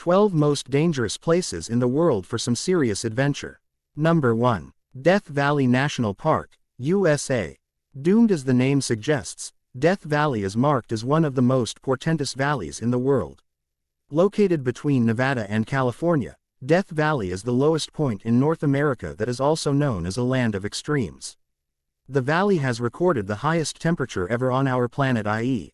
12 most dangerous places in the world for some serious adventure. Number 1. Death Valley National Park, USA. Doomed as the name suggests, Death Valley is marked as one of the most portentous valleys in the world. Located between Nevada and California, Death Valley is the lowest point in North America that is also known as a land of extremes. The valley has recorded the highest temperature ever on our planet, i.e.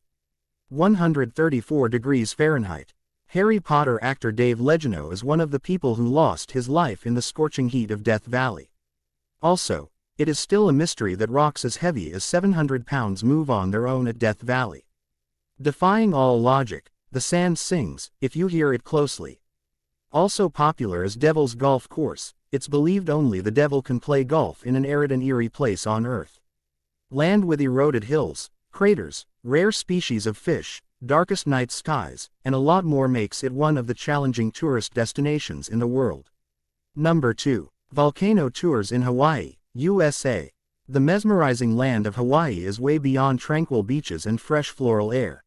134 degrees Fahrenheit. Harry Potter actor Dave Legeno is one of the people who lost his life in the scorching heat of Death Valley. Also, it is still a mystery that rocks as heavy as 700 pounds move on their own at Death Valley. Defying all logic, the sand sings, if you hear it closely. Also popular as Devil's Golf Course, it's believed only the devil can play golf in an arid and eerie place on Earth. Land with eroded hills, craters, rare species of fish, darkest night skies, and a lot more makes it one of the challenging tourist destinations in the world. Number 2. Volcano Tours in Hawaii, USA. The mesmerizing land of Hawaii is way beyond tranquil beaches and fresh floral air.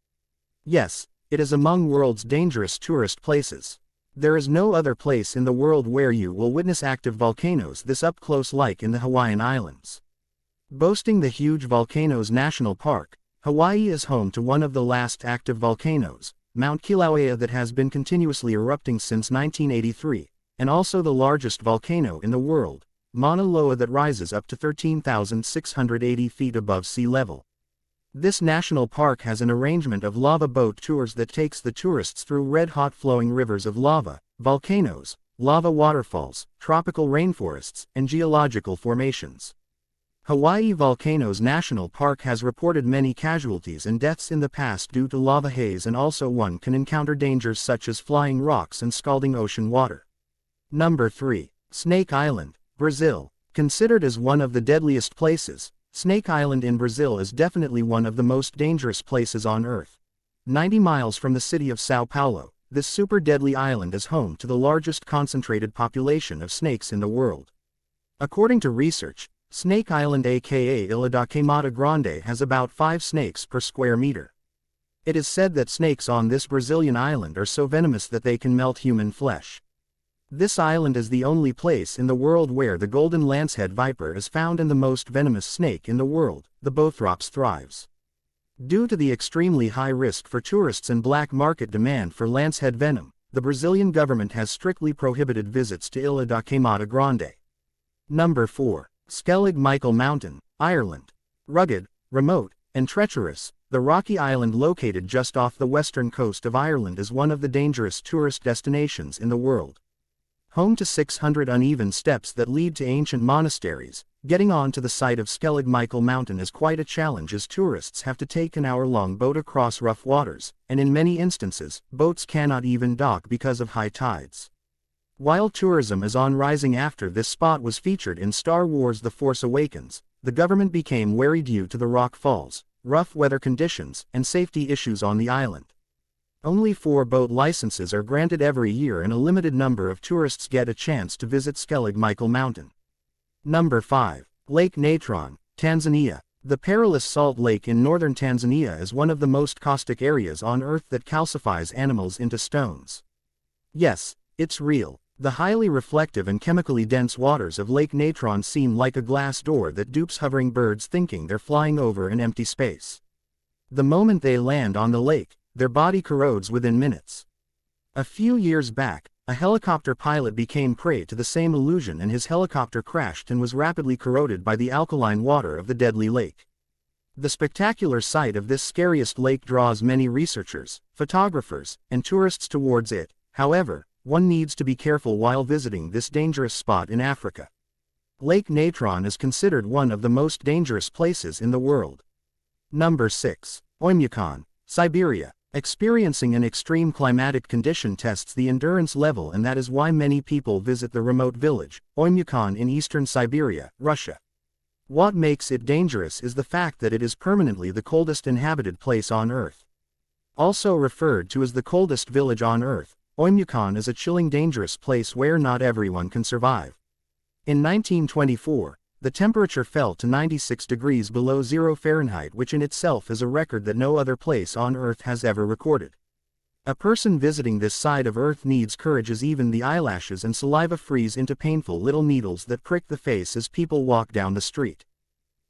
Yes, it is among world's dangerous tourist places. There is no other place in the world where you will witness active volcanoes this up close like in the Hawaiian Islands. Boasting the huge Volcanoes National Park, Hawaii is home to one of the last active volcanoes, Mount Kilauea, that has been continuously erupting since 1983, and also the largest volcano in the world, Mauna Loa, that rises up to 13,680 feet above sea level. This national park has an arrangement of lava boat tours that takes the tourists through red-hot flowing rivers of lava, volcanoes, lava waterfalls, tropical rainforests, and geological formations. Hawaii Volcanoes National Park has reported many casualties and deaths in the past due to lava haze, and also one can encounter dangers such as flying rocks and scalding ocean water. Number 3. Snake Island, Brazil. Considered as one of the deadliest places, Snake Island in Brazil is definitely one of the most dangerous places on Earth. 90 miles from the city of São Paulo, this super deadly island is home to the largest concentrated population of snakes in the world. According to research, Snake Island, aka Ilha da Queimada Grande, has about 5 snakes per square meter. It is said that snakes on this Brazilian island are so venomous that they can melt human flesh. This island is the only place in the world where the golden lancehead viper is found, and the most venomous snake in the world, the Bothrops, thrives. Due to the extremely high risk for tourists and black market demand for lancehead venom, the Brazilian government has strictly prohibited visits to Ilha da Queimada Grande. Number 4. Skellig Mountain, Ireland. Rugged, remote, and treacherous, the rocky island located just off the western coast of Ireland is one of the dangerous tourist destinations in the world. Home to 600 uneven steps that lead to ancient monasteries, getting on to the site of Skellig Mountain is quite a challenge, as tourists have to take an hour-long boat across rough waters, and in many instances, boats cannot even dock because of high tides. While tourism is on rising after this spot was featured in Star Wars The Force Awakens, the government became wary due to the rock falls, rough weather conditions, and safety issues on the island. Only 4 boat licenses are granted every year, and a limited number of tourists get a chance to visit Skellig Mountain. Number 5. Lake Natron, Tanzania. The perilous salt lake in northern Tanzania is one of the most caustic areas on Earth that calcifies animals into stones. Yes, it's real. The highly reflective and chemically dense waters of Lake Natron seem like a glass door that dupes hovering birds thinking they're flying over an empty space. The moment they land on the lake, their body corrodes within minutes. A few years back, a helicopter pilot became prey to the same illusion, and his helicopter crashed and was rapidly corroded by the alkaline water of the deadly lake. The spectacular sight of this scariest lake draws many researchers, photographers, and tourists towards it. However, one needs to be careful while visiting this dangerous spot in Africa. Lake Natron is considered one of the most dangerous places in the world. Number 6. Okamikon, Siberia. Experiencing an extreme climatic condition tests the endurance level, and that is why many people visit the remote village, Okamikon, in eastern Siberia, Russia. What makes it dangerous is the fact that it is permanently the coldest inhabited place on Earth. Also referred to as the coldest village on Earth, Okamikon is a chilling, dangerous place where not everyone can survive. In 1924, the temperature fell to 96 degrees below zero Fahrenheit, which in itself is a record that no other place on Earth has ever recorded. A person visiting this side of Earth needs courage as even the eyelashes and saliva freeze into painful little needles that prick the face as people walk down the street.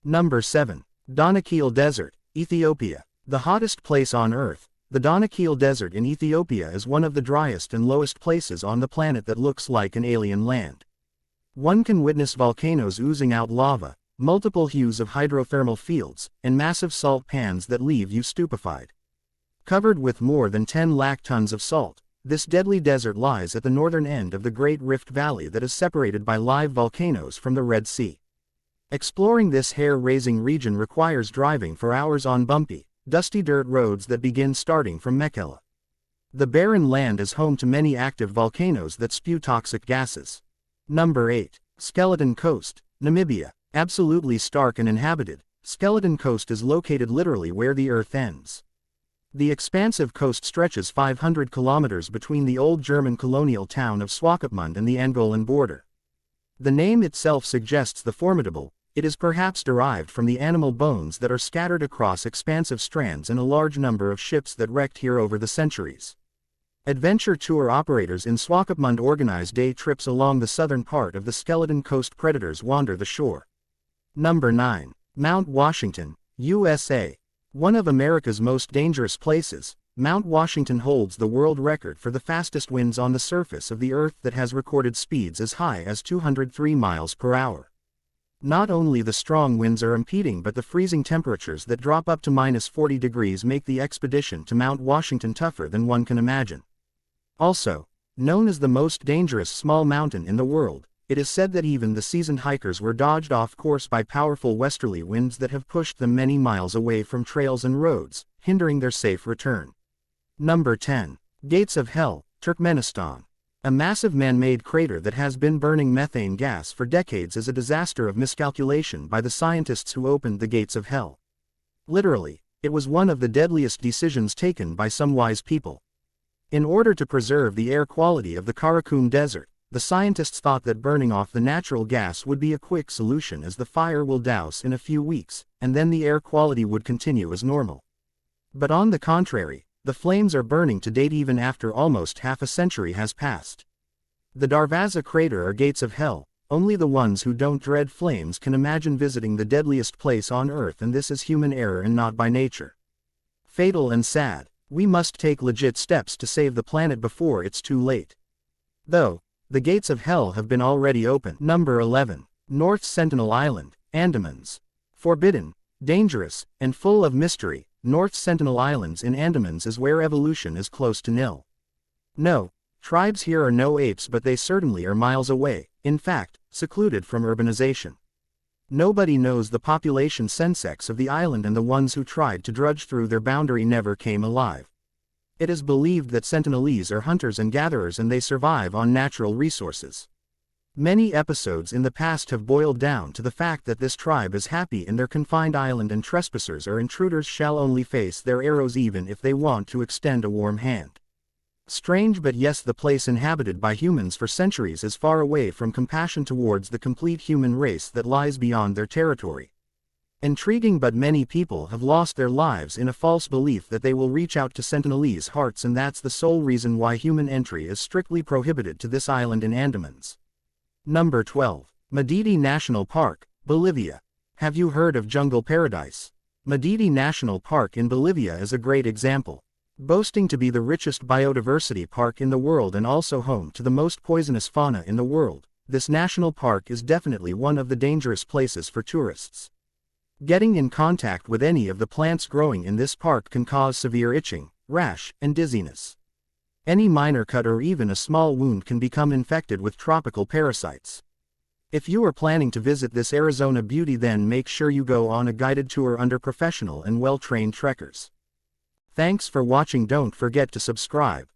Number 7. Danakil Desert, Ethiopia. The hottest place on Earth, the Danakil Desert in Ethiopia is one of the driest and lowest places on the planet that looks like an alien land. One can witness volcanoes oozing out lava, multiple hues of hydrothermal fields, and massive salt pans that leave you stupefied. Covered with more than 10 lakh tons of salt, this deadly desert lies at the northern end of the Great Rift Valley that is separated by live volcanoes from the Red Sea. Exploring this hair-raising region requires driving for hours on bumpy, dusty dirt roads that begin starting from Mekelle. The barren land is home to many active volcanoes that spew toxic gases. Number 8. Skeleton Coast, Namibia. Absolutely stark and inhabited, Skeleton Coast is located literally where the Earth ends. The expansive coast stretches 500 kilometers between the old German colonial town of Swakopmund and the Angolan border. The name itself suggests the formidable. It is perhaps derived from the animal bones that are scattered across expansive strands in a large number of ships that wrecked here over the centuries. Adventure tour operators in Swakopmund organize day trips along the southern part of the Skeleton Coast. Predators wander the shore. Number 9. Mount Washington, USA. One of America's most dangerous places, Mount Washington holds the world record for the fastest winds on the surface of the Earth that has recorded speeds as high as 203 miles per hour. Not only the strong winds are impeding, but the freezing temperatures that drop up to -40 degrees make the expedition to Mount Washington tougher than one can imagine. Also, known as the most dangerous small mountain in the world, it is said that even the seasoned hikers were dodged off course by powerful westerly winds that have pushed them many miles away from trails and roads, hindering their safe return. Number 10. Gates of Hell, Turkmenistan. A massive man-made crater that has been burning methane gas for decades is a disaster of miscalculation by the scientists who opened the gates of hell. Literally, it was one of the deadliest decisions taken by some wise people. In order to preserve the air quality of the Karakum Desert, the scientists thought that burning off the natural gas would be a quick solution, as the fire will douse in a few weeks, and then the air quality would continue as normal. But on the contrary, the flames are burning to date even after almost half a century has passed. The Darvaza crater are gates of hell. Only the ones who don't dread flames can imagine visiting the deadliest place on Earth, and this is human error and not by nature. Fatal and sad. We must take legit steps to save the planet before it's too late. Though, the gates of hell have been already opened. Number 11. North Sentinel Island, Andamans. Forbidden, dangerous, and full of mystery, North Sentinel Islands in Andamans is where evolution is close to nil. No, tribes here are no apes, but they certainly are miles away, in fact, secluded from urbanization. Nobody knows the population sensex of the island, and the ones who tried to drudge through their boundary never came alive. It is believed that Sentinelese are hunters and gatherers, and they survive on natural resources. Many episodes in the past have boiled down to the fact that this tribe is happy in their confined island, and trespassers or intruders shall only face their arrows even if they want to extend a warm hand. Strange, but yes, the place inhabited by humans for centuries is far away from compassion towards the complete human race that lies beyond their territory. Intriguing, but many people have lost their lives in a false belief that they will reach out to Sentinelese hearts, and that's the sole reason why human entry is strictly prohibited to this island in Andamans. Number 12. Madidi National Park, Bolivia. Have you heard of Jungle Paradise? Madidi National Park in Bolivia is a great example. Boasting to be the richest biodiversity park in the world and also home to the most poisonous fauna in the world, this national park is definitely one of the dangerous places for tourists. Getting in contact with any of the plants growing in this park can cause severe itching, rash, and dizziness. Any minor cut or even a small wound can become infected with tropical parasites. If you are planning to visit this Arizona beauty, then make sure you go on a guided tour under professional and well-trained trekkers. Thanks for watching. Don't forget to subscribe.